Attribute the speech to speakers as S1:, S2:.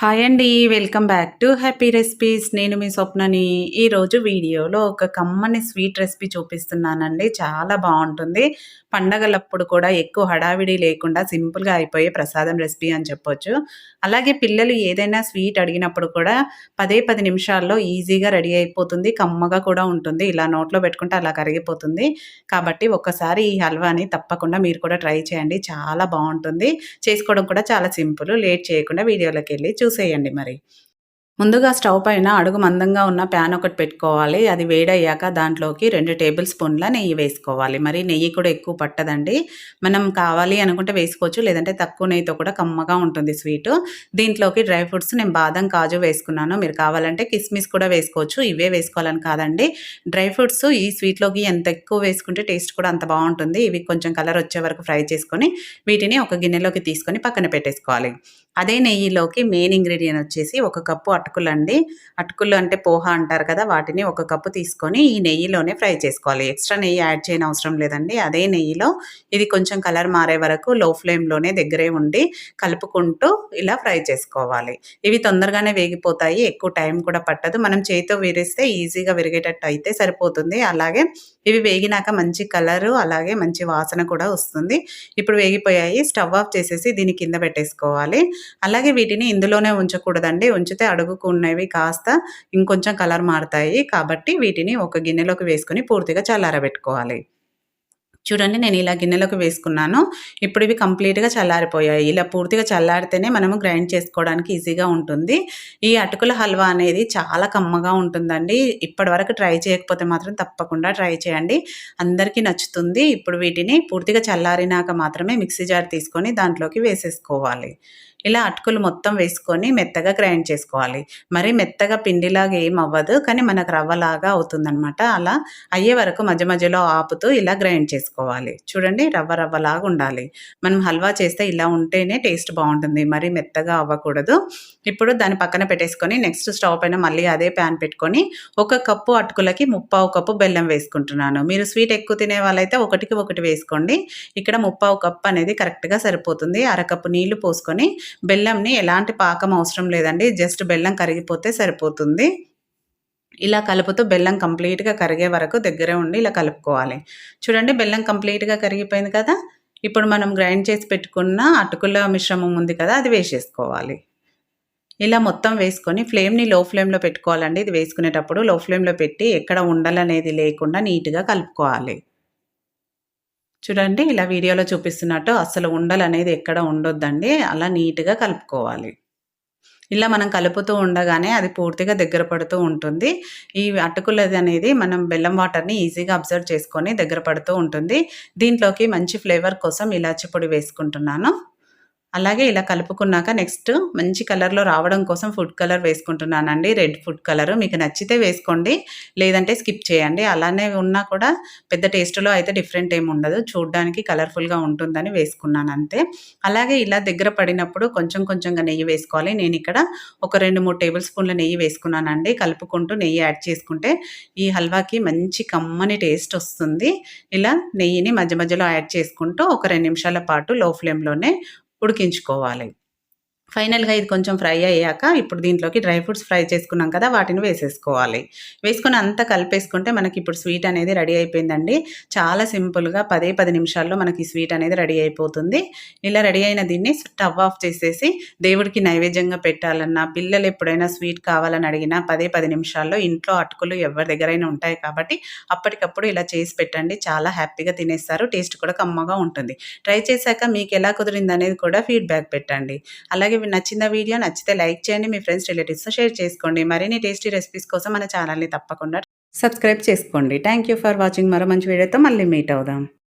S1: Hi అండి. Welcome back to happy recipes. నేను మీ స్వప్నని. ఈరోజు వీడియోలో ఒక కమ్మని స్వీట్ రెసిపీ చూపిస్తున్నానండి. చాలా బావుంటుంది. పండగలప్పుడు కూడా ఎక్కువ హడావిడి లేకుండా సింపుల్‌గా అయిపోయే ప్రసాదం రెసిపీ అని చెప్పొచ్చు. అలాగే పిల్లలు ఏదైనా స్వీట్ అడిగినప్పుడు కూడా 10 నిమిషాల్లో ఈజీగా రెడీ అయిపోతుంది. కమ్మగా కూడా ఉంటుంది. ఇలా నోట్లో పెట్టుకుంటే అలా కరిగిపోతుంది. కాబట్టి ఒక్కసారి ఈ హల్వాని తప్పకుండా మీరు కూడా ట్రై చేయండి. చాలా బావుంటుంది. చేసుకోవడం కూడా చాలా సింపుల్. లేట్ చేయకుండా వీడియోలోకెళ్ళి చూసేయండి మరి. ముందుగా స్టవ్ పైన అడుగు మందంగా ఉన్న ప్యాన్ ఒకటి పెట్టుకోవాలి. అది వేడయ్యాక దాంట్లోకి 2 టేబుల్ స్పూన్ల నెయ్యి వేసుకోవాలి. మరి నెయ్యి కూడా ఎక్కువ పట్టదండి. మనం కావాలి అనుకుంటే వేసుకోవచ్చు. లేదంటే తక్కువ నెయ్యితో కూడా కమ్మగా ఉంటుంది స్వీటు. దీంట్లోకి డ్రై ఫ్రూట్స్ నేను బాదం, కాజు వేసుకున్నాను. మీరు కావాలంటే కిస్మిస్ కూడా వేసుకోవచ్చు. ఇవే వేసుకోవాలని కాదండి. డ్రై ఫ్రూట్స్ ఈ స్వీట్‌లోకి ఎంత ఎక్కువ వేసుకుంటే టేస్ట్ కూడా అంత బావుంటుంది. ఇవి కొంచెం కలర్ వచ్చే వరకు ఫ్రై చేసుకొని వీటిని ఒక గిన్నెలోకి తీసుకొని పక్కన పెట్టేసుకోవాలి. అదే నెయ్యిలోకి మెయిన్ ఇంగ్రీడియెంట్ వచ్చేసి 1 కప్పు అటుకులండి. అటుకులు అంటే పోహ అంటారు కదా! వాటిని 1 కప్పు తీసుకొని ఈ నెయ్యిలోనే ఫ్రై చేసుకోవాలి. ఎక్స్‌ట్రా నెయ్యి యాడ్ చేయనవసరం లేదండి. అదే నెయ్యిలో ఇది కొంచెం కలర్ మారే వరకు లో ఫ్లేమ్‌లోనే దగ్గరే ఉండి కలుపుకుంటూ ఇలా ఫ్రై చేసుకోవాలి. ఇవి తొందరగానే వేగిపోతాయి. ఎక్కువ టైం కూడా పట్టదు. మనం చేత్తో విరిస్తే ఈజీగా విరిగేటట్టు అయితే సరిపోతుంది. అలాగే ఇవి వేగినాక మంచి కలరు అలాగే మంచి వాసన కూడా వస్తుంది. ఇప్పుడు వేగిపోయాయి. స్టవ్ ఆఫ్ చేసేసి దీన్ని కింద పెట్టేసుకోవాలి. అలాగే వీటిని ఇందులోనే ఉంచకూడదండి. ఉంచితే అడుగుకు ఉన్నవి కాస్త ఇంకొంచెం కలర్ మారతాయి. కాబట్టి వీటిని ఒక గిన్నెలోకి వేసుకొని పూర్తిగా చల్లారబెట్టుకోవాలి. చూడండి నేను ఇలా గిన్నెలోకి వేసుకున్నాను. ఇప్పుడు ఇవి కంప్లీట్‌గా చల్లారిపోయాయి. ఇలా పూర్తిగా చల్లారితేనే మనము గ్రైండ్ చేసుకోవడానికి ఈజీగా ఉంటుంది. ఈ అటుకుల హల్వా అనేది చాలా కమ్మగా ఉంటుందండి. ఇప్పటివరకు ట్రై చేయకపోతే మాత్రం తప్పకుండా ట్రై చేయండి. అందరికీ నచ్చుతుంది. ఇప్పుడు వీటిని పూర్తిగా చల్లారినాక మాత్రమే మిక్సీ జార్ తీసుకొని దాంట్లోకి వేసేసుకోవాలి. ఇలా అటుకులు మొత్తం వేసుకొని మెత్తగా గ్రైండ్ చేసుకోవాలి. మరి మెత్తగా పిండిలాగా ఏం అవ్వదు. కానీ మనకు రవ్వలాగా అవుతుందనమాట. అలా అయ్యే వరకు మధ్య మధ్యలో ఆపుతూ ఇలా గ్రైండ్ చేసుకోవాలి. చూడండి రవ్వలాగా ఉండాలి. మనం హల్వా చేస్తే ఇలా ఉంటేనే టేస్ట్ బావుంటుంది. మరీ మెత్తగా అవ్వకూడదు. ఇప్పుడు దాన్ని పక్కన పెట్టేసుకొని నెక్స్ట్ స్టవ్ పైన మళ్ళీ అదే ప్యాన్ పెట్టుకొని 1 కప్పు అటుకులకి 3/4 కప్పు బెల్లం వేసుకుంటున్నాను. మీరు స్వీట్ ఎక్కువ తినే వాళ్ళైతే 1కి 1 వేసుకోండి. ఇక్కడ 3/4 కప్పు అనేది కరెక్ట్‌గా సరిపోతుంది. అరకప్పు నీళ్లు పోసుకొని బెల్లంని ఎలాంటి పాకం అవసరం లేదండి. జస్ట్ బెల్లం కరిగిపోతే సరిపోతుంది. ఇలా కలుపుతూ బెల్లం కంప్లీట్‌గా కరిగే వరకు దగ్గరే ఉండి ఇలా కలుపుకోవాలి. చూడండి బెల్లం కంప్లీట్‌గా కరిగిపోయింది కదా! ఇప్పుడు మనం గ్రైండ్ చేసి పెట్టుకున్న అటుకుల మిశ్రమం ఉంది కదా! అది వేసేసుకోవాలి. ఇలా మొత్తం వేసుకొని ఫ్లేమ్‌ని లో ఫ్లేమ్‌లో పెట్టుకోవాలండి. ఇది వేసుకునేటప్పుడు లో ఫ్లేమ్‌లో పెట్టి ఎక్కడ ఉండలనేది లేకుండా నీట్‌గా కలుపుకోవాలి. చూడండి ఇలా వీడియోలో చూపిస్తున్నట్టు అస్సలు ఉండలనేది ఎక్కడ ఉండొద్దండి. అలా నీట్‌గా కలుపుకోవాలి. ఇలా మనం కలుపుతూ ఉండగానే అది పూర్తిగా దగ్గర పడుతూ ఉంటుంది. ఈ అటుకులదనేది మనం బెల్లం వాటర్‌ని ఈజీగా అబ్జర్వ్ చేసుకొని దగ్గర పడుతూ ఉంటుంది. దీంట్లోకి మంచి ఫ్లేవర్ కోసం ఇలాచి పొడి వేసుకుంటున్నాను. అలాగే ఇలా కలుపుకున్నాక నెక్స్ట్ మంచి కలర్‌లో రావడం కోసం ఫుడ్ కలర్ వేసుకుంటున్నానండి. Red food colour. మీకు నచ్చితే వేసుకోండి. లేదంటే స్కిప్ చేయండి. అలానే ఉన్నా కూడా పెద్ద టేస్ట్‌లో అయితే డిఫరెంట్ ఏమి ఉండదు. చూడ్డానికి కలర్‌ఫుల్‌గా ఉంటుందని వేసుకున్నాను అంతే. అలాగే ఇలా దగ్గర పడినప్పుడు కొంచెం కొంచెంగా నెయ్యి వేసుకోవాలి. నేనిక్కడ ఒక 2, 3 టేబుల్ స్పూన్ల నెయ్యి వేసుకున్నానండి. కలుపుకుంటూ నెయ్యి యాడ్ చేసుకుంటే ఈ హల్వాకి మంచి కమ్మని టేస్ట్ వస్తుంది. ఇలా నెయ్యిని మధ్య మధ్యలో యాడ్ చేసుకుంటూ ఒక 2 నిమిషాల పాటు లో ఫ్లేమ్‌లోనే ఉడికించుకోవాలి. ఫైనల్‌గా ఇది కొంచెం ఫ్రై అయ్యాక ఇప్పుడు దీంట్లోకి డ్రై ఫ్రూట్స్ ఫ్రై చేసుకున్నాం కదా! వాటిని వేసేసుకోవాలి. వేసుకొని అంతా కలిపేసుకుంటే మనకిప్పుడు స్వీట్ అనేది రెడీ అయిపోయిందండి. చాలా సింపుల్‌గా 10 నిమిషాల్లో మనకి స్వీట్ అనేది రెడీ అయిపోతుంది. ఇలా రెడీ అయిన దీన్ని స్టవ్ ఆఫ్ చేసేసి దేవుడికి నైవేద్యంగా పెట్టాలన్నా, పిల్లలు ఎప్పుడైనా స్వీట్ కావాలని అడిగినా 10 నిమిషాల్లో ఇంట్లో అటుకులు ఎవరి దగ్గరైనా ఉంటాయి కాబట్టి అప్పటికప్పుడు ఇలా చేసి పెట్టండి. చాలా హ్యాపీగా తినేస్తారు. టేస్ట్ కూడా కమ్మగా ఉంటుంది. ట్రై చేశాక మీకెలా కుదిరిందనేది కూడా ఫీడ్‌బ్యాక్ పెట్టండి. అలాగే నచ్చిందా వీడియో? నచ్చితే లైక్ చేయండి. మీ ఫ్రెండ్స్, రిలేటివ్స్‌తో షేర్ చేసుకోండి. మరిన్ని టేస్టీ రెసిపీస్ కోసం మన ఛానల్‌ని తప్పకుండా సబ్స్క్రైబ్ చేసుకోండి. Thank you for watching. మరో మంచి వీడియోతో మళ్ళీ మీట్ అవుదాం.